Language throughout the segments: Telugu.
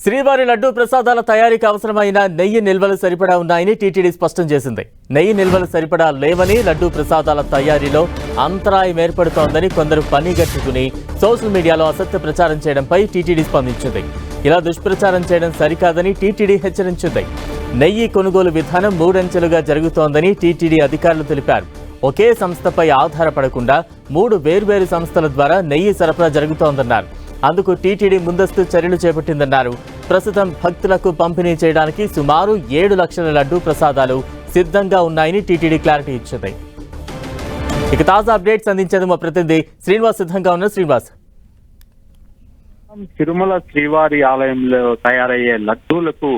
శ్రీవారి లడ్డూ ప్రసాదాల తయారీకి అవసరమైన నెయ్యి నిల్వలు సరిపడా ఉన్నాయని టీటీడీ స్పష్టం చేసింది. నెయ్యి నిల్వలు సరిపడా లేవని, లడ్డూ ప్రసాదాల తయారీలో అంతరాయం ఏర్పడుతోందని కొందరు పనిగట్టుకుని సోషల్ మీడియాలో అసత్య ప్రచారం చేయడంపై టీటీడీ స్పందించింది. ఇలా దుష్ప్రచారం చేయడం సరికాదని టీటీడీ హెచ్చరించింది. నెయ్యి కొనుగోలు విధానం మూడంచెలుగా జరుగుతోందని టీటీడీ అధికారులు తెలిపారు. ఒకే సంస్థపై ఆధారపడకుండా 3 వేర్వేరు సంస్థల ద్వారా నెయ్యి సరఫరా జరుగుతోందన్నారు. అందుకు టీటీడీ ముందస్తు చర్యలు చేపట్టిందన్నారు. ప్రస్తుతం భక్తులకు పంపిణీ చేయడానికి సుమారు 7 లక్షల లడ్డూ ప్రసాదాలు సిద్ధంగా ఉన్నాయని టీటీడీ క్లారిటీ ఇచ్చింది. ఇక తాజా అప్డేట్స్ అందించేందుకు మా ప్రతినిధి శ్రీనివాస్ సిద్ధంగా ఉన్నారు. శ్రీనివాస్, తిరుమల శ్రీవారి ఆలయంలో తయారయ్యే లడ్డూలకు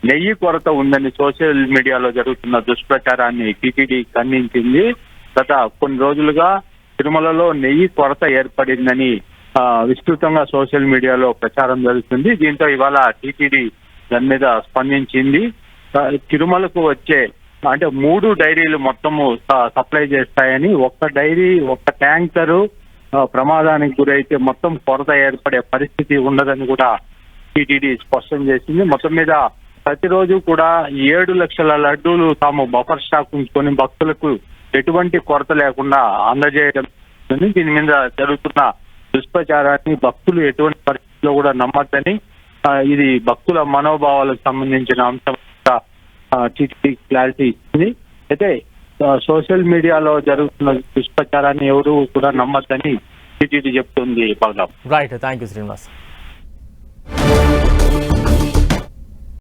నెయ్యి కొరత ఉందని సోషల్ మీడియాలో జరుగుతున్న దుష్ప్రచారాన్ని టీటీడీ ఖండించింది. గత కొన్ని రోజులుగా తిరుమలలో నెయ్యి కొరత ఏర్పడిందని విస్తృతంగా సోషల్ మీడియాలో ప్రచారం జరుగుతుంది. దీంతో ఇవాళ టీటీడీ దాని మీద స్పందించింది. తిరుమలకు వచ్చే 3 డైరీలు మొత్తము సప్లై చేస్తాయని, ఒక్క డైరీ ఒక్క ట్యాంకరు ప్రమాదానికి గురైతే మొత్తం కొరత ఏర్పడే పరిస్థితి ఉండదని కూడా టీటీడీ స్పష్టం చేసింది. మొత్తం మీద ప్రతిరోజు కూడా 7 లక్షల లడ్డూలు తాము బఫర్ స్టాక్ ఉంచుకొని భక్తులకు ఎటువంటి కొరత లేకుండా అందజేయడం. దీని మీద జరుగుతున్న దుష్ప్రచారాన్ని భక్తులు ఎటువంటి పరిస్థితుల్లో కూడా నమ్మద్దని, ఇది భక్తుల మనోభావాలకు సంబంధించిన అంశం టీటీడీ క్లారిటీ ఇచ్చింది. అయితే సోషల్ మీడియాలో జరుగుతున్న దుష్ప్రచారాన్ని ఎవరు కూడా నమ్మద్దని టీటీడీ చెప్తుంది. Right, thank you Srinivas.